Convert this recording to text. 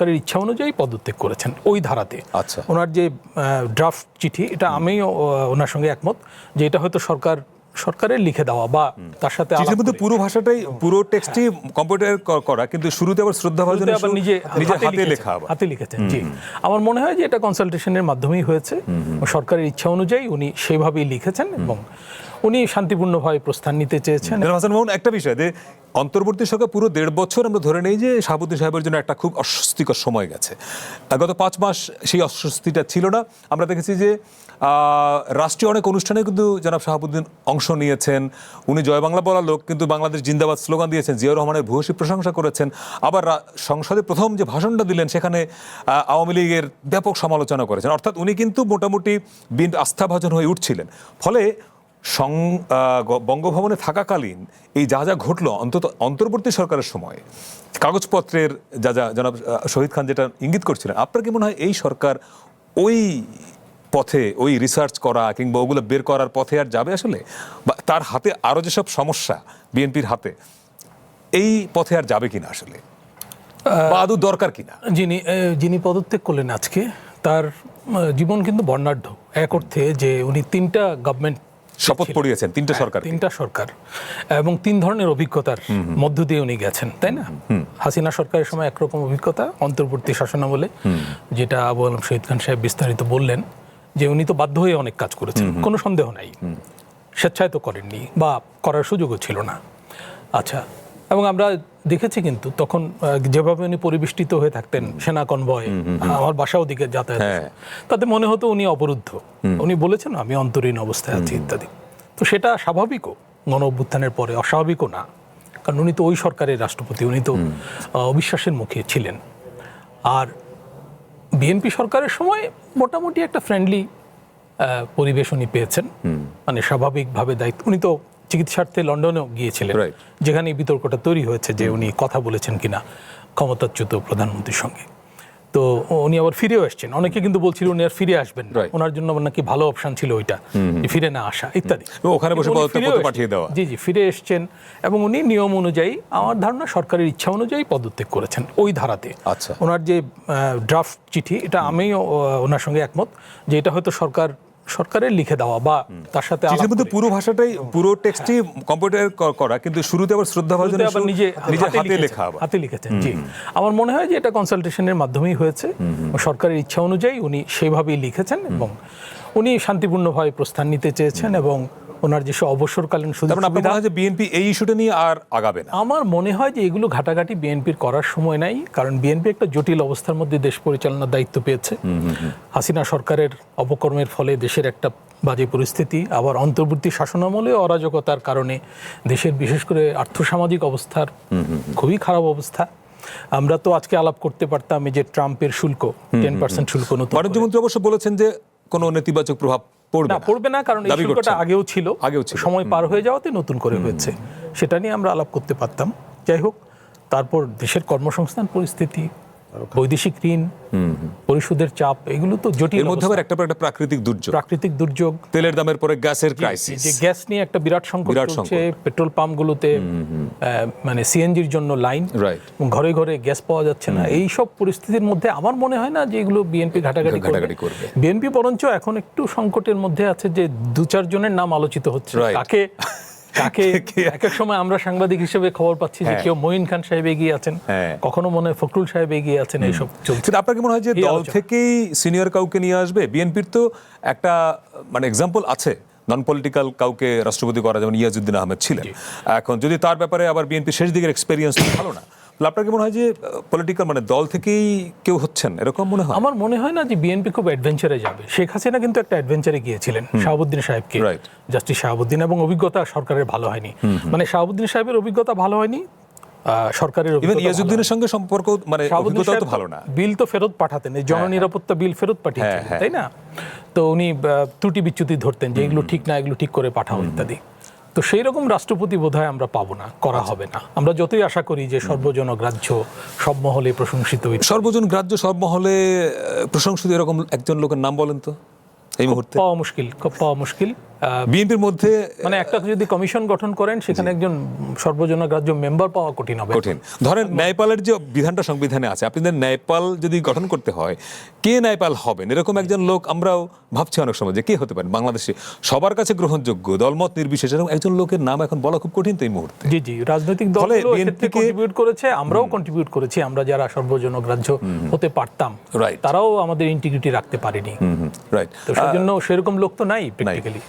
সরকারের ইচ্ছা অনুযায়ী পদত্যাগ করেছেন ওই ধারাতে। আচ্ছা, ওনার যে ড্রাফট চিঠি, এটা আমিও ওনার সঙ্গে একমত যে এটা হয়তো সরকারের লিখে দেওয়া বা তার সাথে চিঠির মধ্যে পুরো ভাষাটাই পুরো টেক্সটই কম্পিউটার করা, কিন্তু শুরুতে আবার শ্রদ্ধাভাজন নিজে হাতে লেখা, হাতে লিখেছেন। জি, আমার মনে হয় যে এটা কনসালটেশনের মাধ্যমেই হয়েছে, সরকারের ইচ্ছা অনুযায়ী উনি সেইভাবেই লিখেছেন এবং উনি শান্তিপূর্ণভাবে প্রস্থান নিতে চেয়েছেন। হাসান মামুন, একটা বিষয় যে অন্তর্বর্তী সরকার পুরো 1.5 বছর আমরা ধরে নেই যে শাহাবুদ্দিন সাহেবের জন্য একটা খুব অস্বস্তিকর সময় গেছে। গত 5 মাস সেই অস্বস্তিটা ছিল না। আমরা দেখেছি যে রাষ্ট্রীয় অনেক অনুষ্ঠানে কিন্তু জনাব শাহাবুদ্দিন অংশ নিয়েছেন। উনি জয় বাংলা বলা লোক, কিন্তু বাংলাদেশ জিন্দাবাদ স্লোগান দিয়েছেন, জিয়াউর রহমানের ভূয়সী প্রশংসা করেছেন। আবার সংসদে প্রথম যে ভাষণটা দিলেন সেখানে আওয়ামী লীগের ব্যাপক সমালোচনা করেছেন। অর্থাৎ উনি কিন্তু মোটামুটি বিএনপি আস্থাভাজন হয়ে উঠছিলেন। ফলে বঙ্গভবনে থাকাকালীন এই যা যা ঘটলো, অন্তত অন্তর্বর্তী সরকারের সময় কাগজপত্রের যা যা জনাব শহীদ খান যেটা ইঙ্গিত করছিলেন, আপনার কি মনে হয় এই সরকার ওই পথে, ওই রিসার্চ করা কিংবা ওগুলো বের করার পথে আর যাবে আসলে, বা তার হাতে আরো যেসব সমস্যা বিএনপির হাতে, এই পথে আর যাবে কিনা আসলে, বা আদৌ দরকার কিনা? যিনি পদত্যাগ করলেন আজকে, তার জীবন কিন্তু বর্ণাঢ্য এক অর্থে, যে উনি 3টা গভর্নমেন্ট শপথ পড়িয়েছেন, 3টা সরকার এবং 3 ধরনের অভিজ্ঞতার মধ্য দিয়ে উনি গেছেন, তাই না? হাসিনা সরকারের সময় একরকম অভিজ্ঞতা, অন্তর্বর্তী শাসনামলে যেটা আবু আলম শহীদ খান সাহেব বিস্তারিত বললেন, যে উনি তো বাধ্য হয়ে অনেক কাজ করেছেন, কোনো সন্দেহ নাই, স্বেচ্ছায় তো করেননি বা করার সুযোগও ছিল না। আচ্ছা, এবং আমরা দেখেছি কিন্তু তখন যেভাবে উনি পরিবেষ্টিত হয়ে থাকতেন, সেনা কনভয়, আমার বাসাও দিকে যাতায়াত, তাতে মনে হতো উনি অবরুদ্ধ। উনি বলেছেন আমি অন্তরীণ অবস্থায় আছি ইত্যাদি। তো সেটা স্বাভাবিকও, গণ অভ্যুত্থানের পরে অস্বাভাবিকও না, কারণ উনি তো ওই সরকারের রাষ্ট্রপতি, উনি তো অবিশ্বাসের মুখে ছিলেন। আর বিএনপি সরকারের সময় মোটামুটি একটা ফ্রেন্ডলি পরিবেশ উনি পেয়েছেন, মানে স্বাভাবিকভাবে দায়িত্ব। উনি তো চিকিৎসার্থে লন্ডনেও গিয়েছিলেন, যেখানে বিতর্কটা তৈরি হয়েছে যে উনি কথা বলেছেন কিনা ক্ষমতাচ্যুত প্রধানমন্ত্রীর সঙ্গে। তো উনি আবার ফিরেও আসছেন। অনেকে কিন্তু বলছিল উনি আর ফিরে আসবেন না, ওনার জন্য নাকি ভালো অপশন ছিল ওইটা, ফিরে না আসা ইত্যাদি। ওখানে বসে পদত্যাগ পাঠিয়ে দেওয়া। জি, ফিরে এসছেন এবং উনি নিয়ম অনুযায়ী, আমার ধারণা সরকারের ইচ্ছা অনুযায়ী পদত্যাগ করেছেন ওই ধারাতে। আচ্ছা, ওনার যে ড্রাফট চিঠি, এটা আমিও ওনার সঙ্গে একমত যে এটা হয়তো সরকারের লিখে দেওয়া বা তার সাথে চিঠির মধ্যে পুরো ভাষাটাই পুরো টেক্সটই কম্পিউটার করা, কিন্তু শুরুতে আবার শ্রদ্ধাভাজন নিজে হাতে লেখা, হাতে লিখেছেন। জি, আমার মনে হয় যে এটা কনসালটেশনের মাধ্যমেই হয়েছে, সরকারের ইচ্ছা অনুযায়ী উনি সেইভাবেই লিখেছেন এবং উনি শান্তিপূর্ণভাবে প্রস্থান নিতে চেয়েছেন এবং ওনার যেসব অবসরকালীন সুযোগ সুবিধা, যে বিএনপি এই ইস্যুটা নিয়ে আর আগাবে না। আমার মনে হয় যে এগুলো ঘাটাঘাটি বিএনপির করার সময় নাই, কারণ বিএনপি একটা জটিল অবস্থার মধ্যে দেশ পরিচালনার দায়িত্ব পেয়েছে। হাসিনা সরকারের অপকর্মের ফলে দেশের একটা বাজে পরিস্থিতি, আবার অন্তর্বর্তী শাসনামলে অরাজকতার কারণে দেশের বিশেষ করে আর্থসামাজিক অবস্থার খুবই খারাপ অবস্থা। আমরা তো আজকে আলাপ করতে পারতাম এই যে ট্রাম্পের শুল্ক, 10% শুল্ক নতুন। বাণিজ্যমন্ত্রী অবশ্য বলেছেন যে কোনো নেতিবাচক প্রভাব পড়বে না, কারণ এই শুল্কটা আগেও ছিল, সময় পার হয়ে যাওয়াতে নতুন করে হয়েছে, সেটা নিয়ে আমরা আলাপ করতে পারতাম। যাই হোক, তারপর দেশের কর্মসংস্থান পরিস্থিতি, বৈদেশিক ঋণ পরিশোধের চাপ, এগুলো তো জটিল। এর মধ্যে আবার একটা প্রাকৃতিক দুর্যোগ, তেলের দামের পরে গ্যাসের ক্রাইসিস, যে গ্যাস নিয়ে একটা বিরাট সংকট চলছে। পেট্রোল পাম্পগুলোতে মানে সিএনজির জন্য লাইন, ঘরে ঘরে গ্যাস পাওয়া যাচ্ছে না। এই সব পরিস্থিতির মধ্যে আমার মনে হয় না যে এগুলো বিএনপি ঘাটাঘাটি করবে। বিএনপি বরঞ্চ এখন একটু সংকটের মধ্যে আছে, যে 2-4 জনের নাম আলোচিত হচ্ছে, কাকে এক এক সময় আমরা সাংবাদিক হিসেবে খবর পাচ্ছি যে কেউ মঈন খান সাহেব এগিয়ে আছেন, কখনো মনে হয় ফখরুল সাহেব এগিয়ে আছেন। এইসব চলছে। আপনার কি মনে হয় যে দল থেকেই সিনিয়র কাউকে নিয়ে আসবে? বিএনপির তো একটা মানে এক্সাম্পল আছে, নন পলিটিক্যাল কাউকে রাষ্ট্রপতি করা, যেমন ইয়াজউদ্দিন আহমেদ ছিলেন। এখন যদি তার ব্যাপারে আবার বিএনপি শেষ দিকের এক্সপেরিয়েন্স ভালো না, আপনার কি মনে হয় যে পলিটিক্যাল মানে দল থেকেই কেউ হচ্ছেন, এরকম মনে হয়? আমার মনে হয় না যে বিএনপি খুব অ্যাডভেঞ্চারে যাবে। শেখ হাসিনা কিন্তু একটা অ্যাডভেঞ্চারে গিয়েছিলেন, শাহাবুদ্দিন সাহেবকে, জাস্টিস শাহাবুদ্দিন, এবং অভিজ্ঞতা সরকারের ভালো হয়নি। মানে শাহাবুদ্দিন সাহেবের অভিজ্ঞতা ভালো হয়নি, সরকারের ইয়াজউদ্দিনের সঙ্গে সম্পর্ক মানে অভিজ্ঞতা তো ভালো না। বিল তো ফেরত পাঠাতেন, এই জননিরাপত্তা বিল ফেরত পাঠিয়েছেন, তাই না? তো উনি ত্রুটি বিচ্যুতি ধরতেন যে এগুলো ঠিক না, এগুলো ঠিক করে পাঠাও ইত্যাদি। তো সেই রকম রাষ্ট্রপতি বোধহয় আমরা পাবো না, করা হবে না। আমরা যতই আশা করি যে সর্বজনগ্রাহ্য, সব মহলে প্রশংসিত, সর্বজনগ্রাহ্য, সব মহলে প্রশংসিত এরকম একজন লোকের নাম বলেন তো এই মুহূর্তে? পাওয়া মুশকিল। বিএনপির মধ্যে মানে একটা যদি কমিশন গঠন করেন সেখানে একজন সর্বজনগ্রাহ্য মেম্বার পাওয়া কঠিন হবে। কঠিন। ধরেন ন্যায়পালের যে বিধানটা সংবিধানে আছে, আপনাদের ন্যায়পাল যদি গঠন করতে হয়, কে ন্যায়পাল হবেন এরকম একজন লোক আমরাও ভাবছি অনেক সময় যে কে হতে পারেন বাংলাদেশে সবার কাছে গ্রহণযোগ্য, দলমত নির্বিশেষে এরকম একজন লোকের নাম এখন বলা খুব কঠিন তো এই মুহূর্তে। জি জি, রাজনৈতিক দলগুলো এক্ষেত্রে কন্ট্রিবিউট করেছে, আমরাও কন্ট্রিবিউট করেছি, আমরা যারা সর্বজনগ্রাহ্য হতে পারতাম রাইট, তারাও আমাদের ইন্টিগ্রিটি রাখতে পারিনি। রাইট। তো সেজন্য সেরকম লোক তো নাই প্র্যাকটিক্যালি।